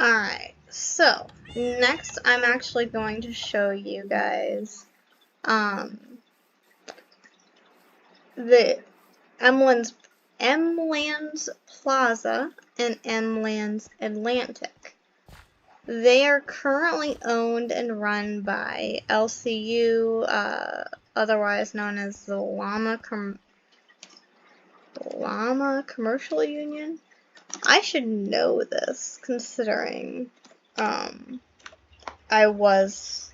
Alright, so next I'm actually going to show you guys the Emlands Plaza and Emlands Atlantic. They are currently owned and run by LCU, otherwise known as the Llama Commercial Union. I should know this, considering I was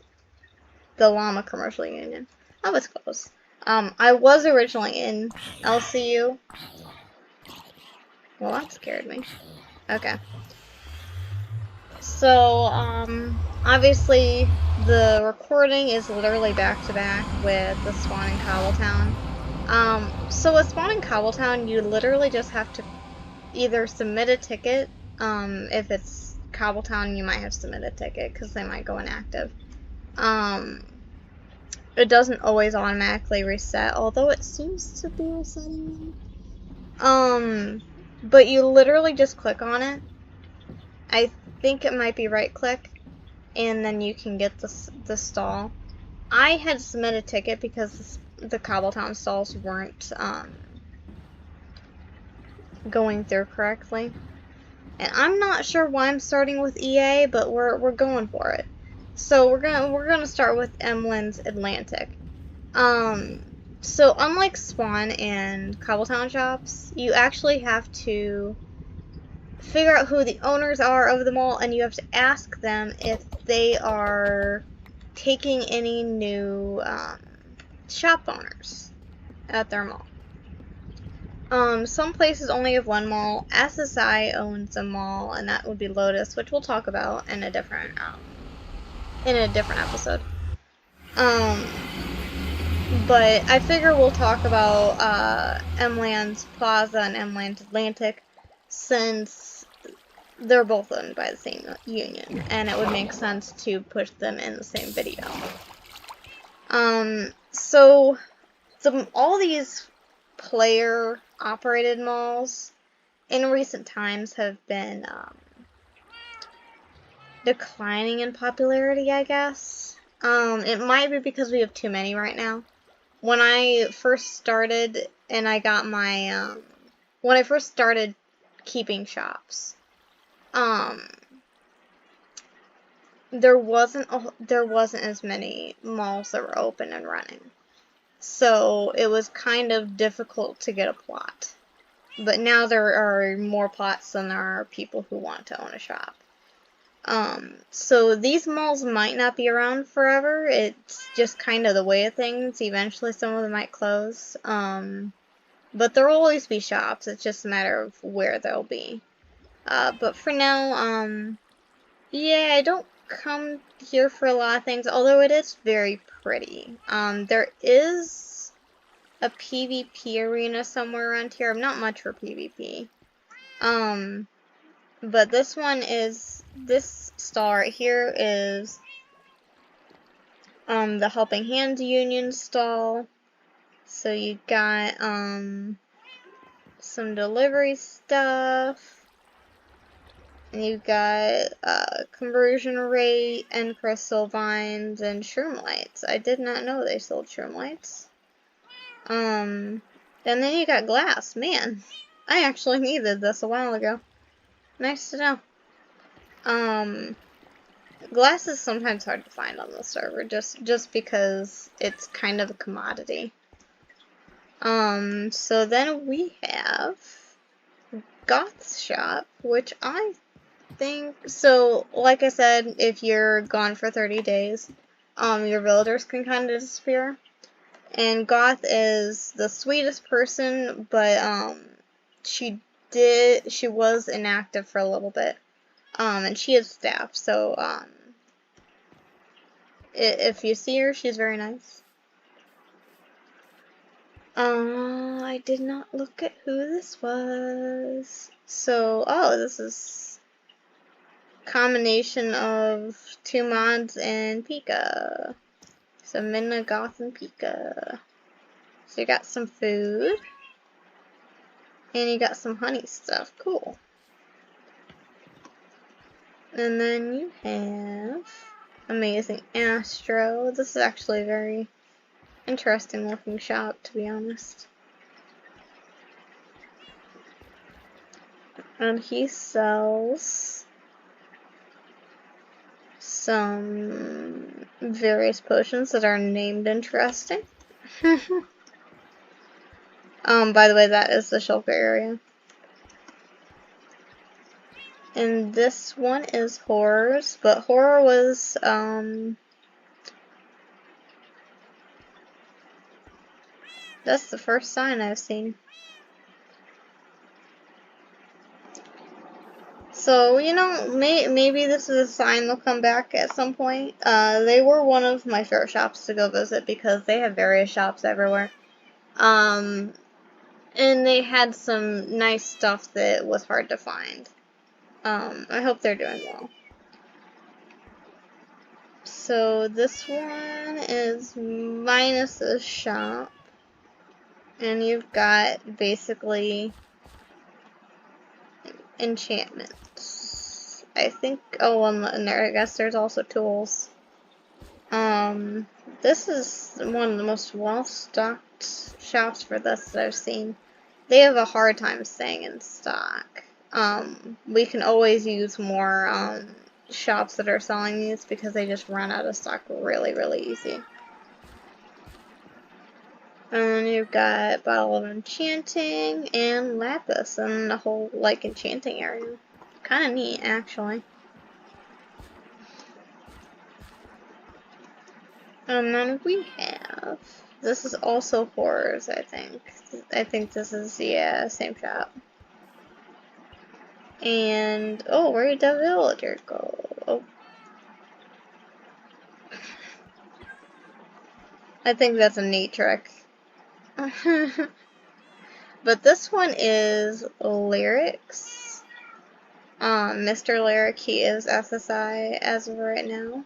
the Llama Commercial Union. I was close. I was originally in LCU. Well, that scared me. Okay. So, obviously, the recording is literally back-to-back with the Spawn in Cobbletown. So with Spawn in Cobbletown, you literally just have to either submit a ticket. If it's Cobbletown, you might have to submit a ticket because they might go inactive. It doesn't always automatically reset, although it seems to be resetting them. But you literally just click on it. I think it might be right click, and then you can get the stall. I had to submit a ticket because the Cobbletown stalls weren't going through correctly. And I'm not sure why I'm starting with EA, but we're going for it. So we're gonna start with Emlands Atlantic. So unlike Spawn and Cobbletown shops, you actually have to figure out who the owners are of the mall, and you have to ask them if they are taking any new shop owners at their mall. Some places only have one mall. SSI owns a mall, and that would be Lotus, which we'll talk about in a different episode. But I figure we'll talk about Emlands Plaza and Emlands Atlantic, since they're both owned by the same union, and it would make sense to push them in the same video. So all these player-operated malls in recent times have been declining in popularity, I guess. It might be because we have too many right now. When I first started and I got my, when I first started keeping shops, there wasn't as many malls that were open and running. So it was kind of difficult to get a plot. But now there are more plots than there are people who want to own a shop. So these malls might not be around forever. It's just kind of the way of things. Eventually some of them might close. But there will always be shops. It's just a matter of where they'll be. But for now, yeah, I don't come here for a lot of things, although it is very pretty. There is a PvP arena somewhere around here. I'm not much for PvP. But this stall right here is the Helping Hands Union stall. So you got some delivery stuff, and you got conversion rate and crystal vines and shroom lights. I did not know they sold shroom lights. And then you got glass. Man, I actually needed this a while ago. Nice to know. Glass is sometimes hard to find on the server, just because it's kind of a commodity. So then we have Goth's shop, which I think, so like I said, if you're gone for 30 days, your villagers can kind of disappear. And Goth is the sweetest person, but she was inactive for a little bit. And she is staff, so if you see her, she's very nice. I did not look at who this was. So, this is a combination of two mods and Pika. So Minna, Goth, and Pika. So you got some food. And you got some honey stuff. Cool. And then you have Amazing Astro. This is actually a very interesting looking shop, to be honest. And he sells some various potions that are named interesting. By the way, that is the shulker area. And this one is horrors, but horror was, that's the first sign I've seen. So, you know, maybe this is a sign they'll come back at some point. They were one of my favorite shops to go visit because they have various shops everywhere. And they had some nice stuff that was hard to find. I hope they're doing well. So this one is minus a shop. And you've got basically enchantments. I think, oh, and there, I guess there's also tools. This is one of the most well-stocked shops for this that I've seen. They have a hard time staying in stock. We can always use more, shops that are selling these because they just run out of stock really, really easy. And then you've got Bottle of Enchanting and Lapis and the whole, like, enchanting area. Kind of neat, actually. And then we have, this is also horrors, I think. I think this is, yeah, same shop. And, oh, where did the villager go? Oh. I think that's a neat trick. But this one is Lyrics. Mr. Lyric, he is SSI as of right now.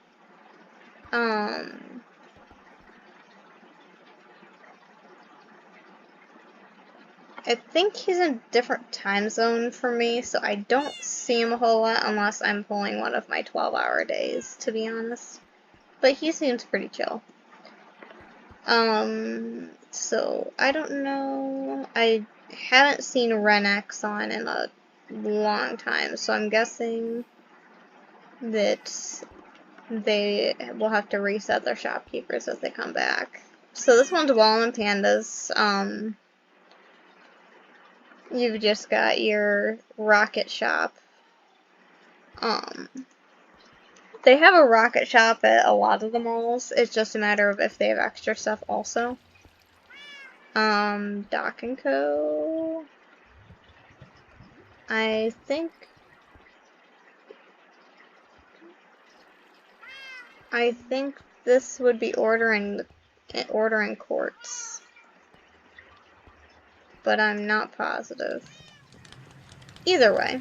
I think he's in a different time zone for me, so I don't see him a whole lot unless I'm pulling one of my 12-hour days, to be honest. But he seems pretty chill. So I don't know. I haven't seen Renex on in a long time, so I'm guessing that they will have to reset their shopkeepers as they come back. So this one's Walnut Pandas. You've just got your rocket shop. They have a rocket shop at a lot of the malls. It's just a matter of if they have extra stuff also. Doc & Co. I think this would be ordering quartz. But I'm not positive. Either way,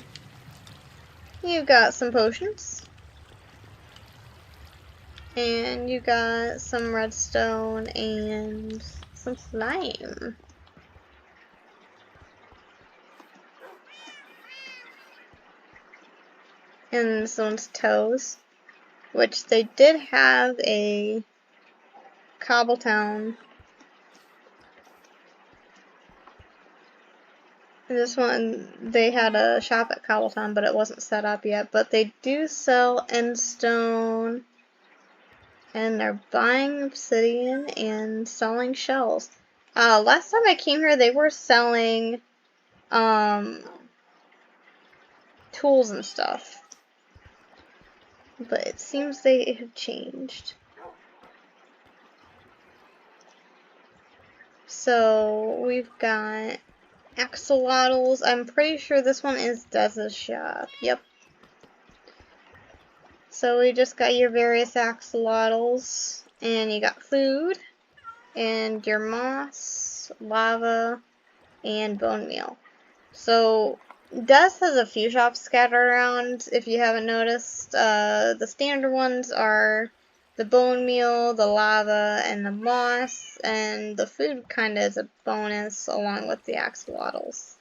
you've got some potions. And you got some redstone and some slime. And this one's toes, which they did have a Cobbletown. This one, they had a shop at Cobbletown, but it wasn't set up yet. But they do sell endstone, and they're buying obsidian and selling shells. Last time I came here, they were selling, tools and stuff. But it seems they have changed. So, we've got axolotls. I'm pretty sure this one is Dez's shop. Yep. So we just got your various axolotls, and you got food, and your moss, lava, and bone meal. So Dez has a few shops scattered around, if you haven't noticed. The standard ones are the bone meal, the lava, and the moss, and the food kind of is a bonus along with the axolotls.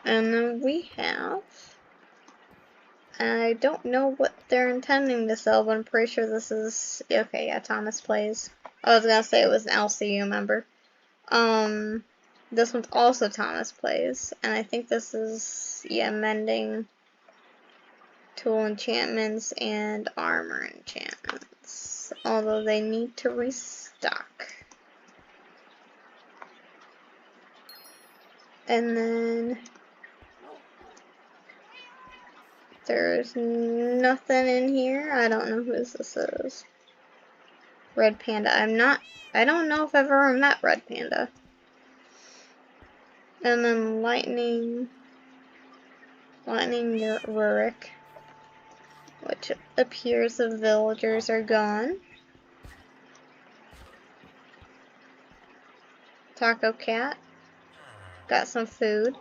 And then we have, I don't know what they're intending to sell, but I'm pretty sure this is, okay, yeah, Thomas Plays. I was gonna say it was an LCU member. This one's also Thomas Plays, and I think this is, yeah, mending, tool enchantments, and armor enchantments. Although they need to restock. And then there's nothing in here. I don't know who this is. Red Panda. I don't know if I've ever met Red Panda. And then Lightning Rurik, which appears the villagers are gone. Taco Cat. Got some food.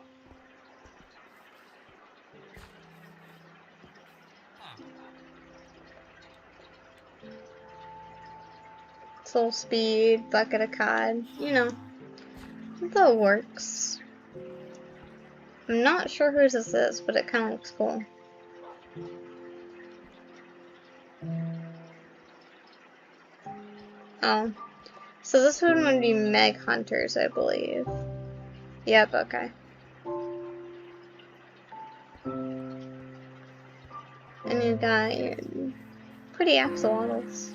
Soul Speed, Bucket of Cod, you know, that works. I'm not sure whose this is, but it kind of looks cool. Oh, so this one would be Meg Hunters, I believe. Yep, okay. And you got your pretty axolotls.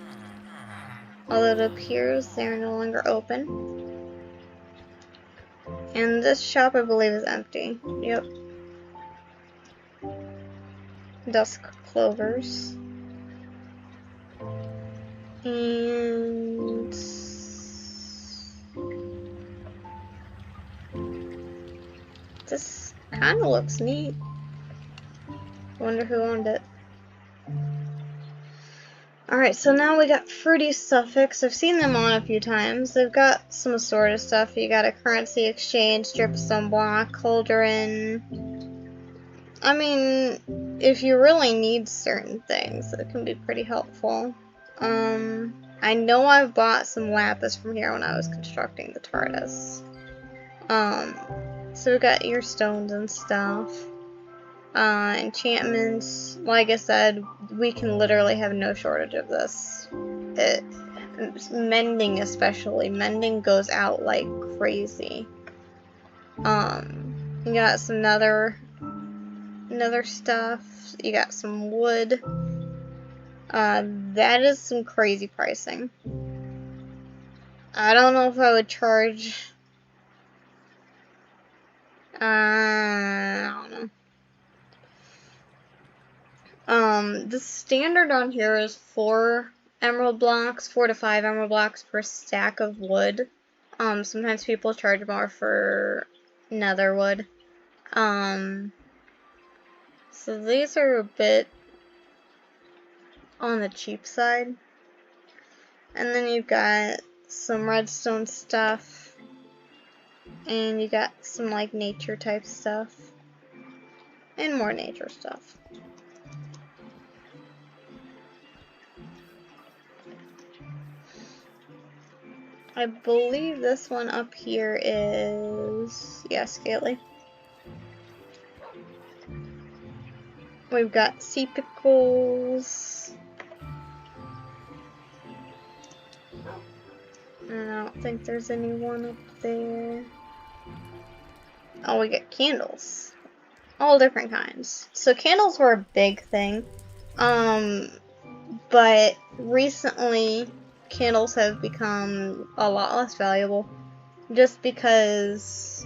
Although it appears they're no longer open. And this shop, I believe, is empty. Yep. Dusk clovers. And this kind of looks neat. Wonder who owned it. Alright, so now we got Fruity Suffix. I've seen them on a few times. They've got some assorted stuff. You got a currency exchange, dripstone block, cauldron. I mean, if you really need certain things, it can be pretty helpful. I know I've bought some lapis from here when I was constructing the TARDIS. So we got ear stones and stuff. Enchantments, like I said, we can literally have no shortage of this. Mending especially. Mending goes out like crazy. You got some nether stuff. You got some wood. That is some crazy pricing. I don't know if I would charge... I don't know. The standard on here is 4 emerald blocks, 4 to 5 emerald blocks per stack of wood. Sometimes people charge more for nether wood. So these are a bit on the cheap side. And then you've got some redstone stuff. And you got some like nature type stuff. And more nature stuff. I believe this one up here is, yeah, scaly. We've got sea pickles. I don't think there's anyone up there. Oh, we get candles. All different kinds. So candles were a big thing. But recently candles have become a lot less valuable just because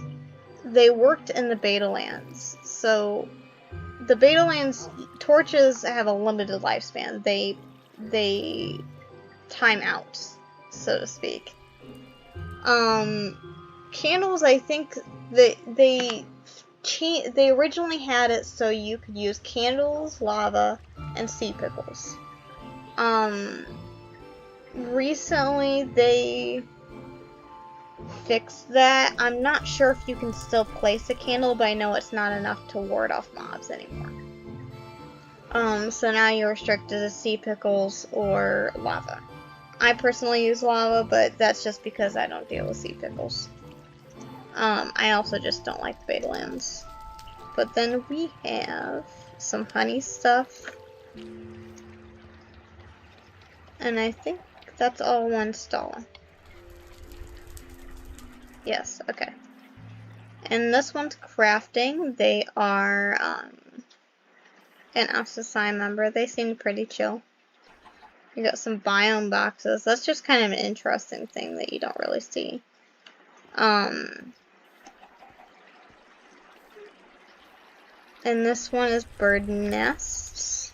they worked in the beta lands. So the beta lands, torches have a limited lifespan. They time out, so to speak. Candles, I think they originally had it so you could use candles, lava, and sea pickles. Recently they fixed that. I'm not sure if you can still place a candle, but I know it's not enough to ward off mobs anymore. So now you're restricted to sea pickles or lava. I personally use lava, but that's just because I don't deal with sea pickles. I also just don't like the beta lands. But then we have some honey stuff. And I think that's all one stall. Yes, okay. And this one's crafting. They are an SSI member. They seem pretty chill. You got some biome boxes. That's just kind of an interesting thing that you don't really see. And this one is bird nests.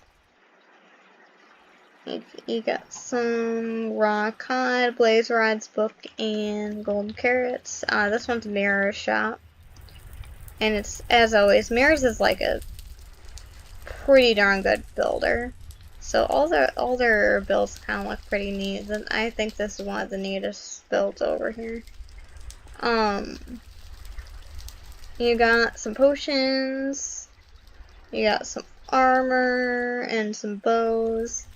You got some raw cod, blaze rods, book, and gold carrots. This one's mirror shop. And it's, as always, Mirrors is like a pretty darn good builder. So all their builds kind of look pretty neat. And I think this is one of the neatest builds over here. You got some potions. You got some armor and some bows.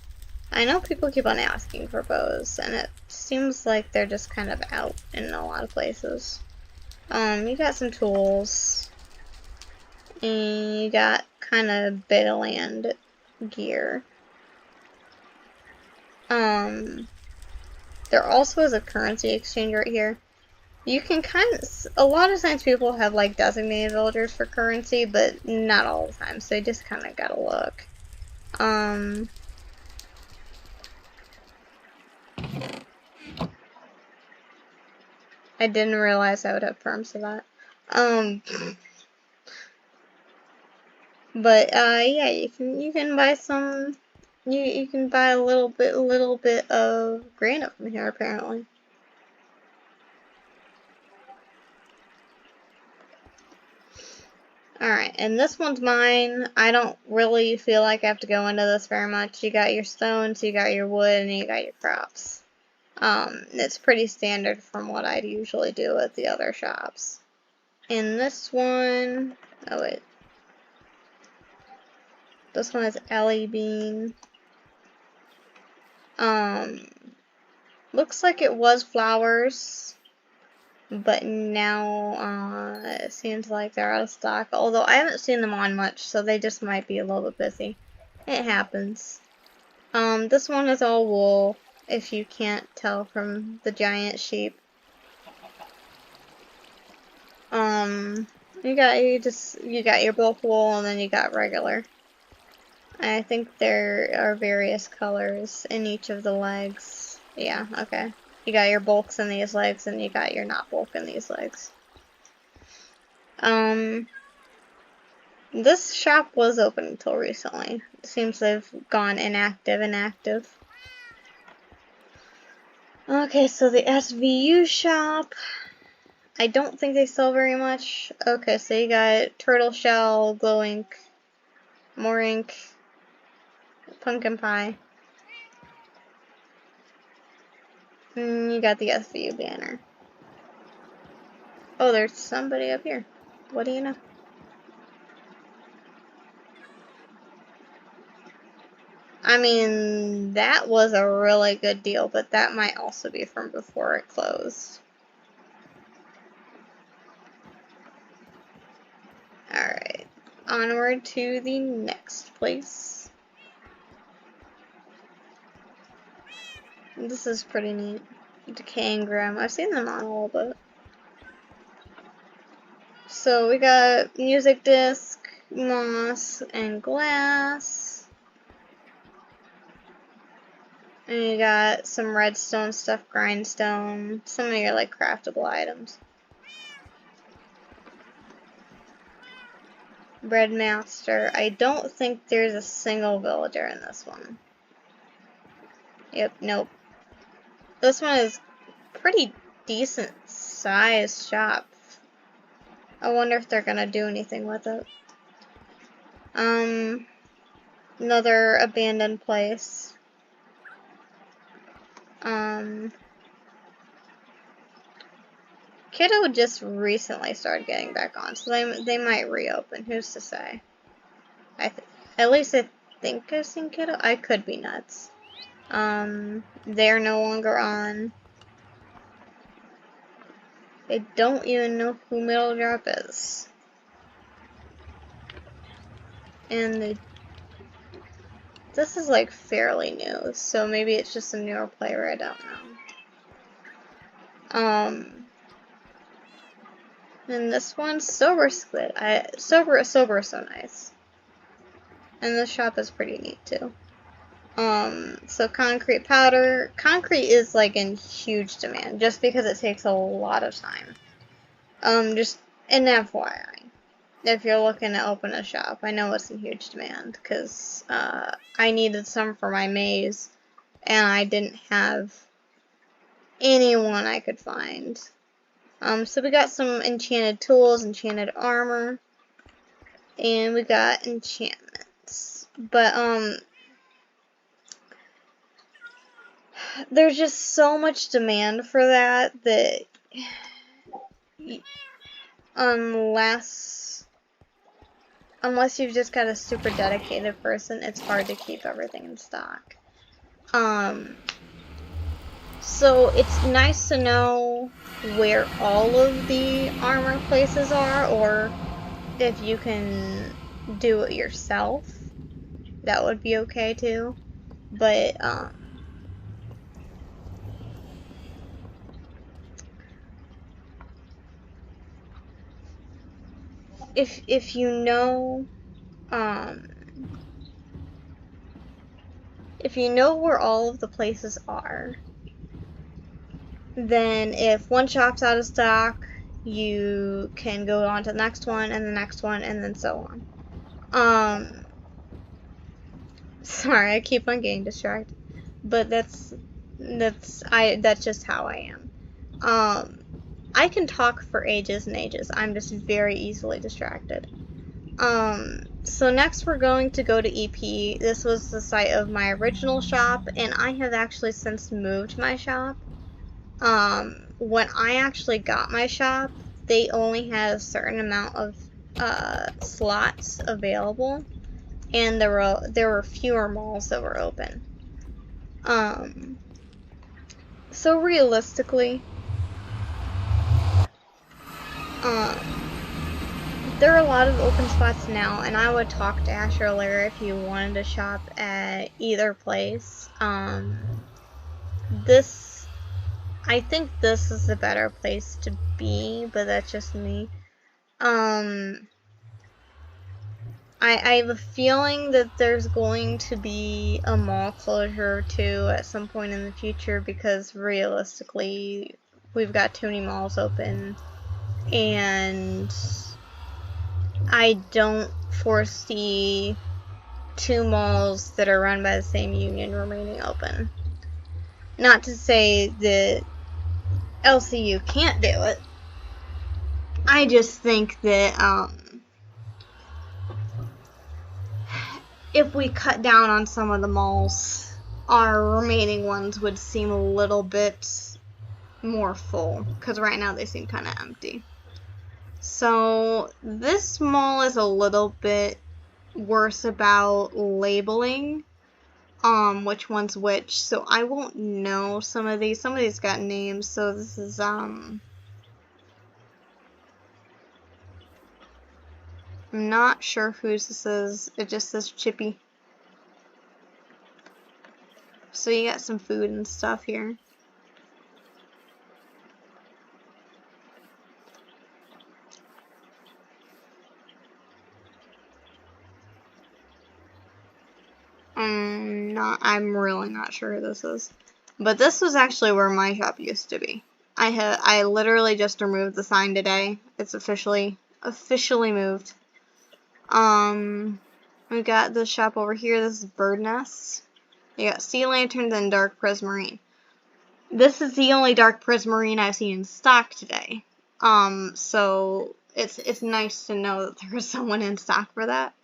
I know people keep on asking for bows, and it seems like they're just kind of out in a lot of places. You got some tools. And you got kind of beta land gear. There also is a currency exchange right here. You can kind of, a lot of times people have like designated villagers for currency, but not all the time, so you just kind of gotta look. I didn't realize I would have perms for that. But yeah, you can buy some. You can buy a little bit of granite from here apparently. Alright, and this one's mine. I don't really feel like I have to go into this very much. You got your stones, you got your wood, and you got your crops. It's pretty standard from what I'd usually do at the other shops. In this one, oh wait. This one is Ellie Bean. Looks like it was flowers. But now, it seems like they're out of stock. Although I haven't seen them on much, so they just might be a little bit busy. It happens. This one is all wool, if you can't tell from the giant sheep. You got your bulk wool, and then you got regular. I think there are various colors in each of the legs. Yeah, okay. You got your bulks in these legs, and you got your not bulk in these legs. This shop was open until recently. It seems they've gone inactive. Okay, so the SVU shop. I don't think they sell very much. Okay, so you got turtle shell, glow ink, more ink, pumpkin pie. You got the SVU banner. Oh, there's somebody up here. What do you know? I mean, that was a really good deal, but that might also be from before it closed. Alright, onward to the next place. This is pretty neat. Decaying Grim. I've seen them on a little bit. So we got music disc, moss, and glass. And you got some redstone stuff, grindstone, some of your like craftable items. Breadmaster. I don't think there's a single villager in this one. Yep, nope. This one is pretty decent sized shop. I wonder if they're gonna do anything with it. Another abandoned place. Kiddo just recently started getting back on, so they might reopen. Who's to say? At least I think I've seen Kiddo. I could be nuts. They're no longer on. I don't even know who Middle Drop is. And this is like fairly new, so maybe it's just a newer player, I don't know. And this one's Sober Squid. Sober is so nice. And this shop is pretty neat too. So concrete powder. Concrete is like in huge demand just because it takes a lot of time. Just an FYI. If you're looking to open a shop, I know it's in huge demand because I needed some for my maze and I didn't have anyone I could find. So we got some enchanted tools, enchanted armor, and we got enchantments. But there's just so much demand for that unless you've just got a super dedicated person, it's hard to keep everything in stock. So it's nice to know where all of the armor places are, or if you can do it yourself, that would be okay too. But if you know where all of the places are, then if one shop's out of stock, you can go on to the next one and the next one and then so on. Sorry, I keep on getting distracted, but that's just how I am. I can talk for ages and ages. I'm just very easily distracted. So next we're going to go to EP. This was the site of my original shop, and I have actually since moved my shop. When I actually got my shop, they only had a certain amount of slots available, and there were fewer malls that were open. So realistically, there are a lot of open spots now, and I would talk to Asher or Larry if you wanted to shop at either place. I think this is the better place to be, but that's just me. I have a feeling that there's going to be a mall closure too at some point in the future, because realistically, we've got too many malls open, and I don't foresee two malls that are run by the same union remaining open. Not to say that LCU can't do it. I just think that if we cut down on some of the malls, our remaining ones would seem a little bit more full, because right now they seem kind of empty. So this mall is a little bit worse about labeling which one's which, so I won't know some of these got names, so this is I'm not sure whose this is. It just says Chippy. So you got some food and stuff here. I'm really not sure who this is. But this was actually where my shop used to be. I literally just removed the sign today. It's officially moved. We got this shop over here. This is Bird Nest. You got Sea Lanterns and Dark Prismarine. This is the only Dark Prismarine I've seen in stock today. So it's nice to know that there's someone in stock for that.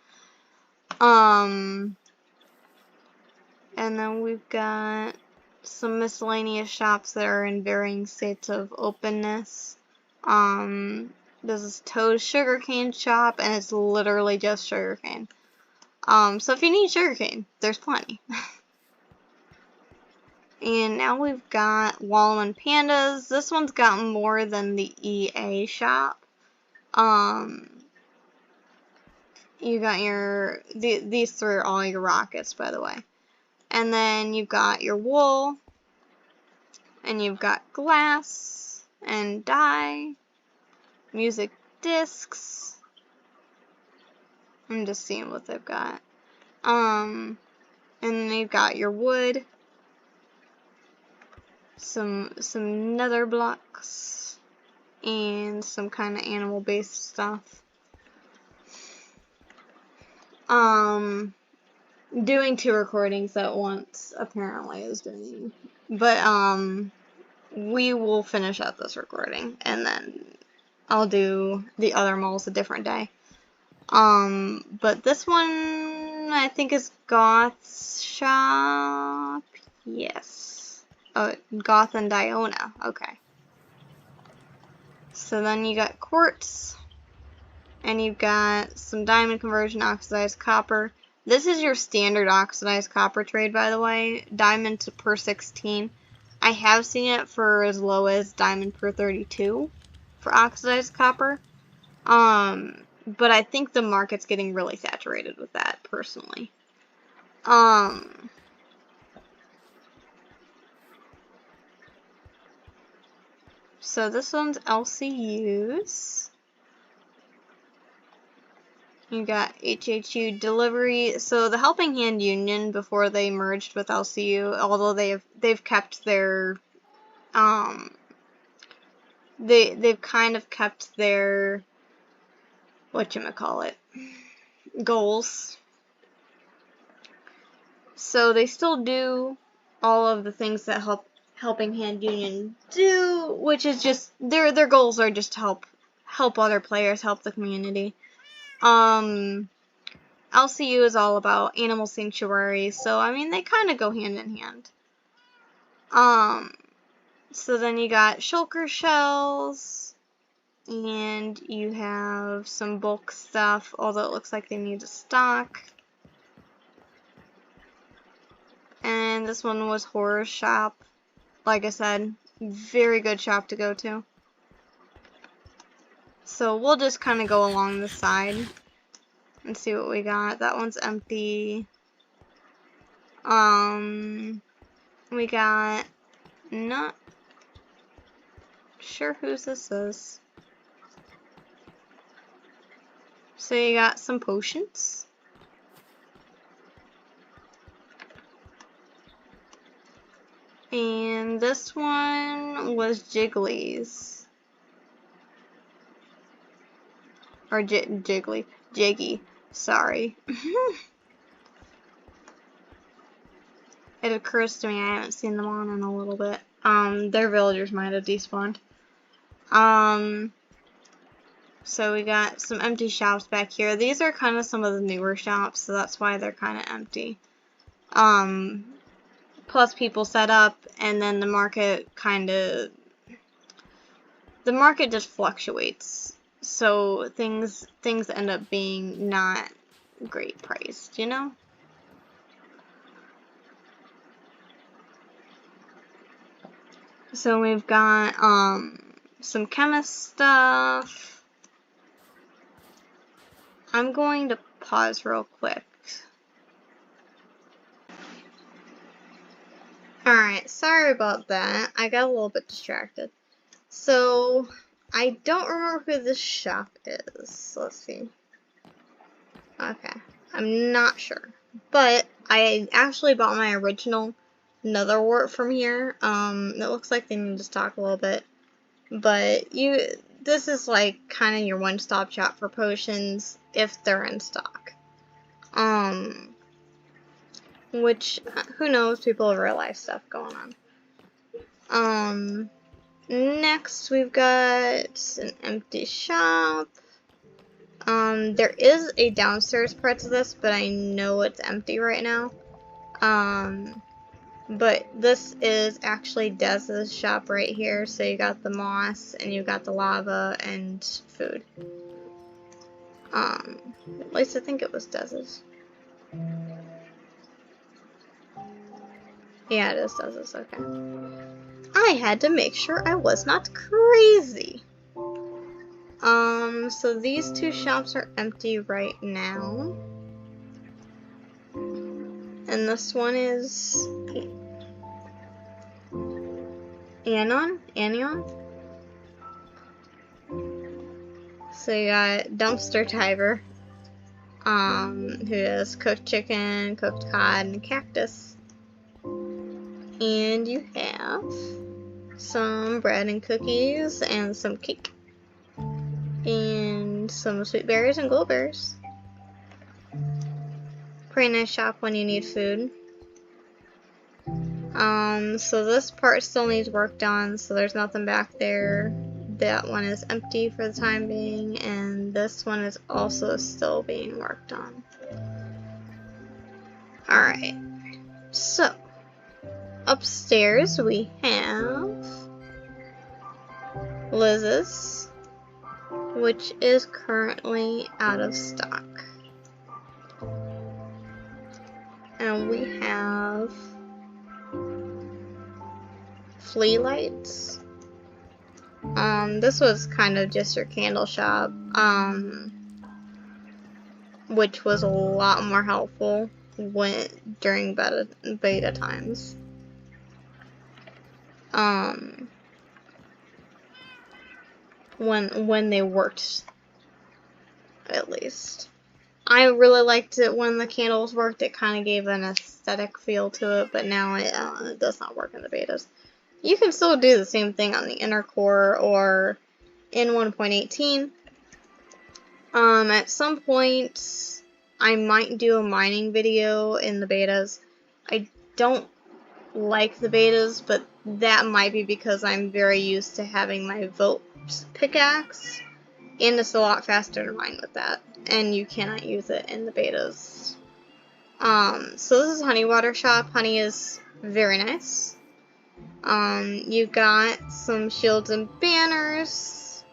And then we've got some miscellaneous shops that are in varying states of openness. This is Toad's Sugarcane shop, and it's literally just sugarcane. So if you need sugarcane, there's plenty. And now we've got Wallman Pandas. This one's got more than the EA shop. And you got your, these three are all your rockets, by the way. And then you've got your wool, and you've got glass, and dye, music discs. I'm just seeing what they've got. And then you've got your wood, some nether blocks, and some kind of animal-based stuff. Doing 2 recordings at once apparently is doing, but we will finish up this recording and then I'll do the other moles a different day. But this one I think is Goth's shop. Yes. Oh, Goth and Diona. Okay. So then you got quartz, and you've got some diamond conversion, oxidized copper. This is your standard oxidized copper trade, by the way. Diamond per 16. I have seen it for as low as diamond per 32 for oxidized copper. But I think the market's getting really saturated with that, personally. So this one's LCUs. You got HHU delivery. So the Helping Hand Union, before they merged with LCU, although they've kept their they've kind of kept their whatchamacallit goals. So they still do all of the things that Helping Hand Union do, which is just their goals are just to help other players, help the community. LCU is all about animal sanctuary, so I mean they kind of go hand in hand. So then you got shulker shells, and you have some bulk stuff, although it looks like they need to stock. And this one was horror shop. Like I said, very good shop to go to. So we'll just kind of go along the side and see what we got. That one's empty. We got, not sure whose this is. So you got some potions. And this one was Jiggly's. Or Jiggy. Sorry. It occurs to me I haven't seen them on in a little bit. Their villagers might have despawned. So we got some empty shops back here. These are kind of some of the newer shops, so that's why they're kind of empty. Plus people set up, and then the market just fluctuates. So things end up being not great priced, you know? So we've got some chemist stuff. I'm going to pause real quick. Alright, sorry about that. I got a little bit distracted. So, I don't remember who this shop is. Let's see. Okay, I'm not sure. But I actually bought my original nether wart from here. It looks like they need to stock a little bit. But this is like kind of your one-stop shop for potions if they're in stock. Which, who knows, people have real life stuff going on. Next we've got an empty shop. There is a downstairs part to this, but I know it's empty right now. But this is actually Dez's shop right here. So you got the moss, and you got the lava, and food. At least I think it was Dez's. Yeah, it is Dez's, okay. I had to make sure I was not crazy. So these two shops are empty right now. And this one is Anion. So you got Dumpster Diver, who has cooked chicken, cooked cod, and cactus. And you have some bread and cookies and some cake. And some sweet berries and gold berries. Pretty nice shop when you need food. So this part still needs work done, so there's nothing back there. That one is empty for the time being, and this one is also still being worked on. Alright, so upstairs we have Liz's, which is currently out of stock. And we have flea lights. This was kind of just your candle shop, which was a lot more helpful during beta times. When they worked, at least. I really liked it when the candles worked. It kind of gave an aesthetic feel to it, but now it does not work in the betas. You can still do the same thing on the inner core or in 1.18. At some point, I might do a mining video in the betas. I don't like the betas, but that might be because I'm very used to having my Vote pickaxe, and it's a lot faster to mine with that, and you cannot use it in the betas. So this is Honey Water Shop. Honey is very nice. You got some shields and banners,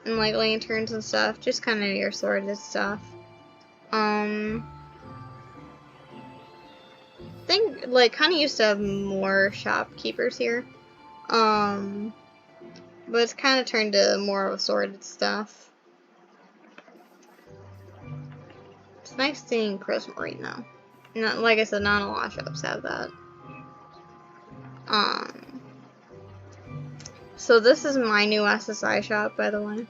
and like lanterns and stuff, just kind of your sorted stuff. I think like Honey used to have more shopkeepers here, but it's kind of turned to more of assorted stuff. It's nice seeing Prismarine though. Not, like I said, not a lot of shops have that. So this is my new SSI shop, by the way.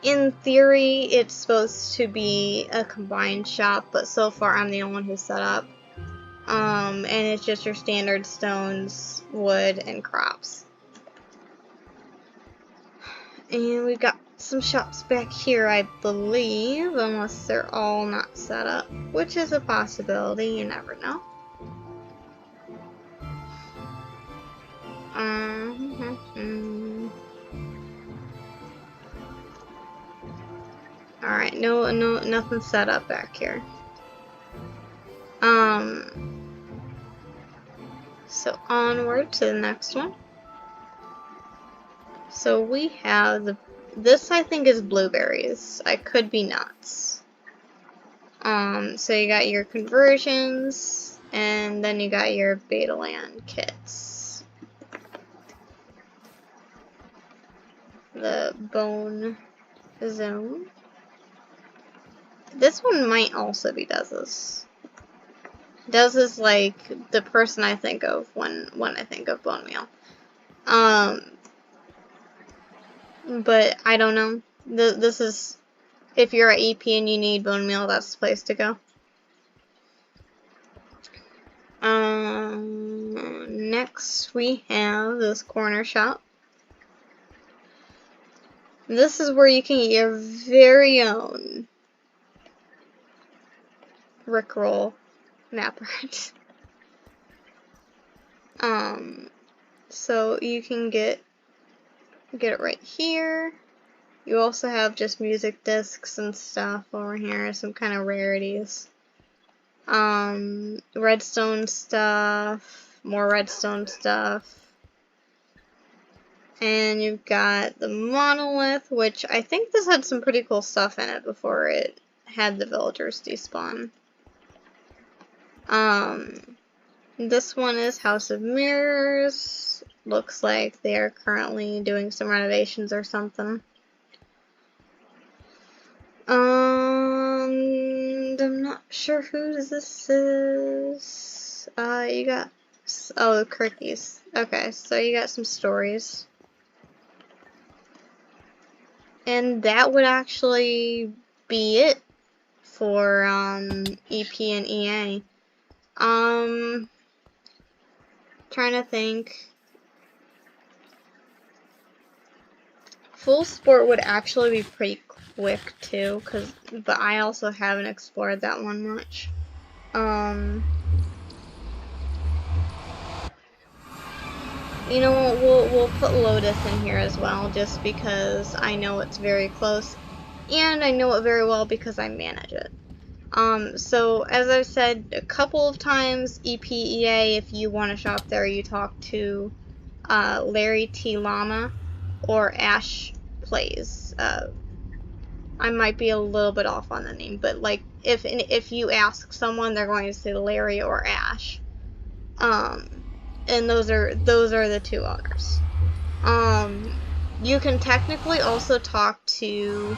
In theory, it's supposed to be a combined shop, but so far I'm the only one who's set up. And it's just your standard stones, wood, and crops. And we've got some shops back here, I believe, unless they're all not set up, which is a possibility, you never know. Alright, nothing set up back here. So onward to the next one. So we have this I think is blueberries. I could be nuts. So you got your conversions, and then you got your beta land kits. The bone zone. This one might also be Dez's. Dez is like the person I think of when I think of bone meal. But I don't know. This is, if you're at EP and you need bone meal, that's the place to go. Next we have this corner shop. This is where you can get your very own Rickroll map art. So you can get it right here. You also have just music discs and stuff over here, some kind of rarities. Redstone stuff, more redstone stuff. And you've got the monolith, which I think this had some pretty cool stuff in it before it had the villagers despawn. This one is House of Mirrors, looks like they are currently doing some renovations or something. I'm not sure who this is. You got, oh, the Crickies. Okay, so you got some stories. And that would actually be it for, EP and EA. Trying to think. Full Sport would actually be pretty quick too, but I also haven't explored that one much. You know what, we'll put Lotus in here as well, just because I know it's very close, and I know it very well because I manage it. So as I've said a couple of times, EPEA, if you want to shop there, you talk to Larry T. Llama or Ash Plays. I might be a little bit off on the name, but like if you ask someone, they're going to say Larry or Ash. And those are the two owners. You can technically also talk to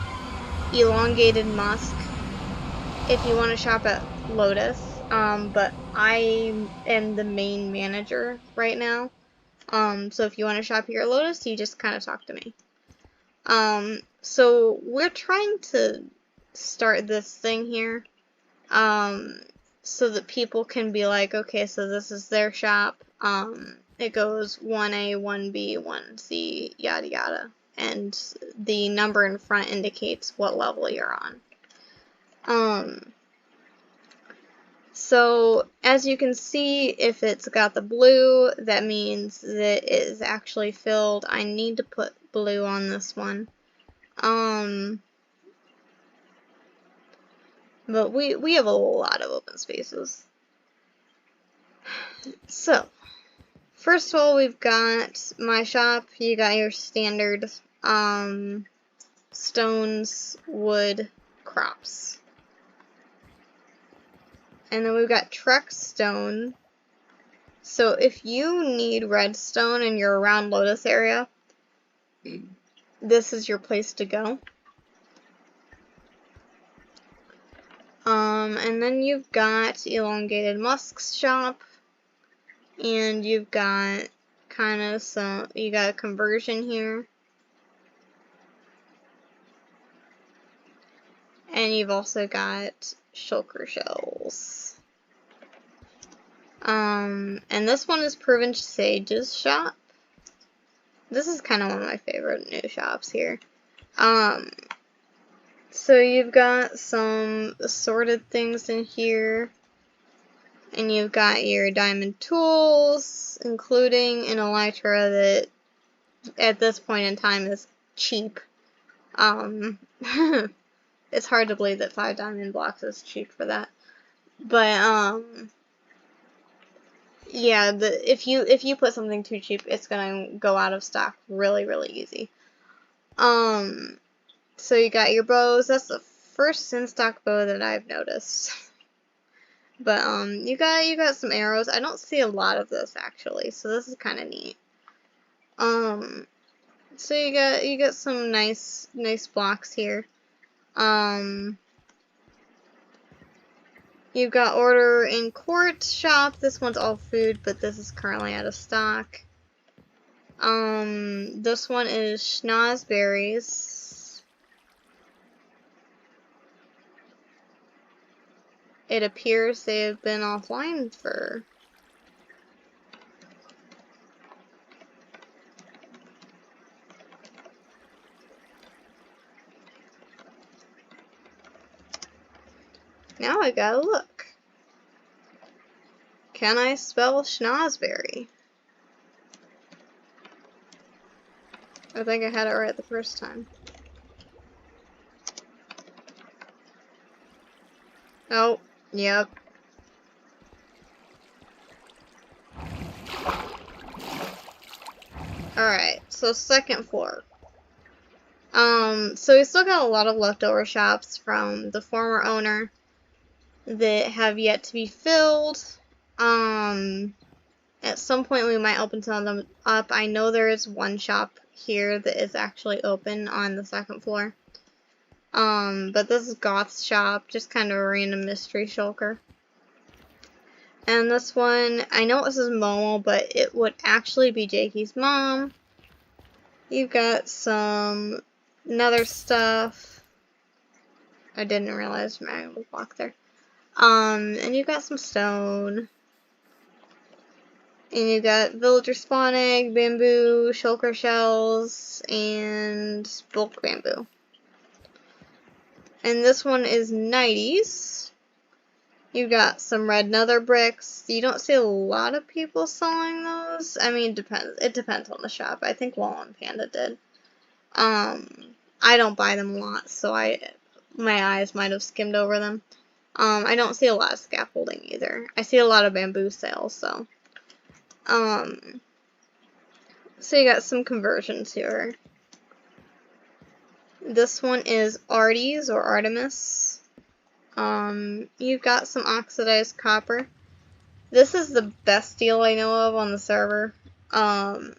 Elongated Musk if you want to shop at Lotus. But I am the main manager right now. So if you want to shop here at Lotus, you just kind of talk to me. So we're trying to start this thing here, so that people can be like, okay, so this is their shop, it goes 1A, 1B, 1C, yada yada, and the number in front indicates what level you're on. So as you can see, if it's got the blue, that means that it is actually filled. I need to put blue on this one. But we have a lot of open spaces. So, first of all, we've got my shop. You got your standard stones, wood, crops. And then we've got Trek Stone. So if you need redstone and you're around Lotus area, this is your place to go. And then you've got Elongated Musk's shop, and you've got kind of you got a conversion here. And you've also got shulker shells. And this one is Proven Sage's shop. This is kind of one of my favorite new shops here. So you've got some assorted things in here. And you've got your diamond tools, including an elytra that at this point in time is cheap. It's hard to believe that 5 diamond blocks is cheap for that. But yeah, if you put something too cheap, it's gonna go out of stock really, really easy. So you got your bows. That's the first in stock bow that I've noticed. But you got some arrows. I don't see a lot of this actually, so this is kind of neat. So you got some nice blocks here. You've got Order in Court shop. This one's all food, but this is currently out of stock. This one is schnozberries. It appears they have been offline for now I gotta look. Can I spell schnozberry? I think I had it right the first time. Oh, yep. Alright, so second floor. So we still got a lot of leftover shops from the former owner that have yet to be filled. At some point we might open some of them up. I know there is one shop here that is actually open on the second floor. But this is Goth's shop, just kind of a random mystery shulker. And this one, I know this is Momo, but it would actually be Jakey's mom. You've got some nether stuff. I didn't realize Mary would walk there. And you've got some stone. And you got villager spawn egg, bamboo, shulker shells, and bulk bamboo. And this one is 90s. You've got some red nether bricks. You don't see a lot of people selling those. I mean, it depends on the shop. I think Wall and Panda did. I don't buy them a lot, so my eyes might have skimmed over them. I don't see a lot of scaffolding either. I see a lot of bamboo sales, so. So you got some conversions here. This one is Artes or Artemis. You've got some oxidized copper. This is the best deal I know of on the server. I'm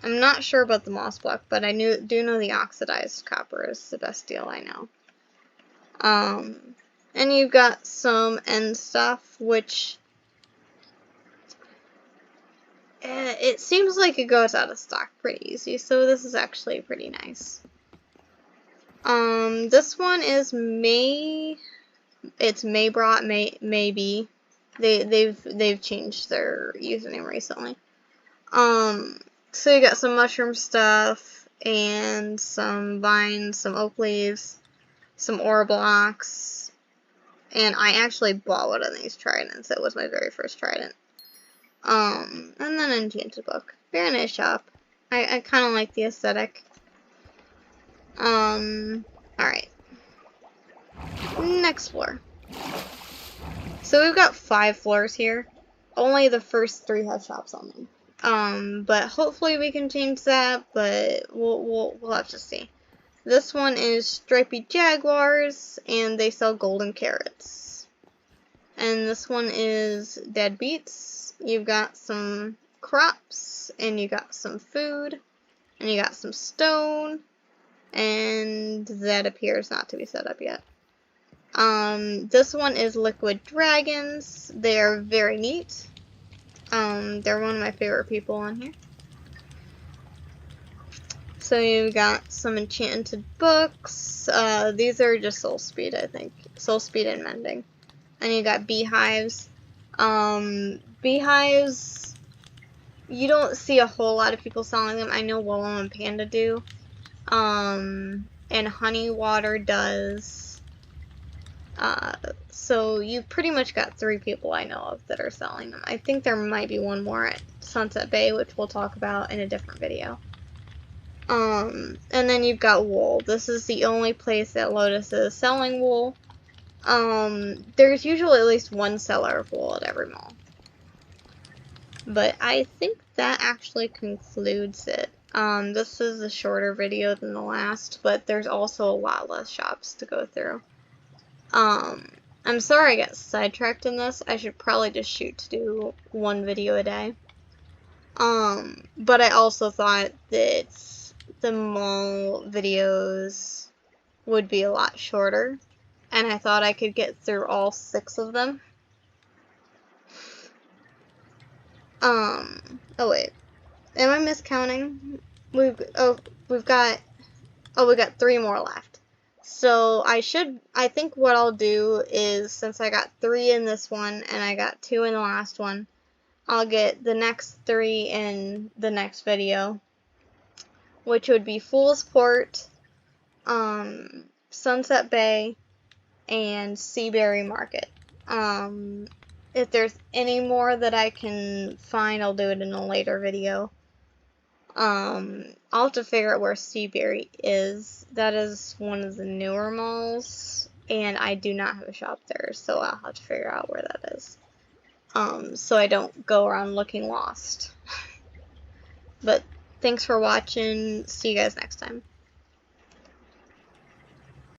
not sure about the moss block, but I do know the oxidized copper is the best deal I know. And you've got some end stuff, which it seems like it goes out of stock pretty easy, so this is actually pretty nice. This one is it's Maybrought, maybe. They've changed their username recently. So you got some mushroom stuff, and some vines, some oak leaves, some ore blocks, and I actually bought one of these tridents. It was my very first trident. And then an enchanted book. Very nice shop. I kind of like the aesthetic. Alright. Next floor. So we've got 5 floors here. Only the first 3 have shops on them. But hopefully we can change that, but we'll have to see. This one is Stripey Jaguars, and they sell golden carrots. And this one is Deadbeats. You've got some crops, and you got some food, and you got some stone, and that appears not to be set up yet. This one is Liquid Dragons. They are very neat. They're one of my favorite people on here. So you've got some enchanted books. These are just soul speed, I think. Soul speed and mending. And you got beehives. Beehives, you don't see a whole lot of people selling them. I know Willow and Panda do. And Honey Water does. So you pretty much got 3 people I know of that are selling them. I think there might be one more at Sunset Bay, which we'll talk about in a different video. And then you've got wool. This is the only place that Lotus is selling wool. There's usually at least one seller of wool at every mall. But I think that actually concludes it. This is a shorter video than the last, but there's also a lot less shops to go through. I'm sorry I got sidetracked in this. I should probably just shoot to do 1 video a day. But I also thought that the mall videos would be a lot shorter, and I thought I could get through all 6 of them. Oh wait, am I miscounting? We got 3 more left. So I think what I'll do is, since I got 3 in this one and I got 2 in the last one, I'll get the next 3 in the next video, which would be Fool's Port, Sunset Bay, and Seaberry Market. If there's any more that I can find, I'll do it in a later video. I'll have to figure out where Seaberry is. That is one of the newer malls, and I do not have a shop there, so I'll have to figure out where that is. So I don't go around looking lost. But thanks for watching. See you guys next time.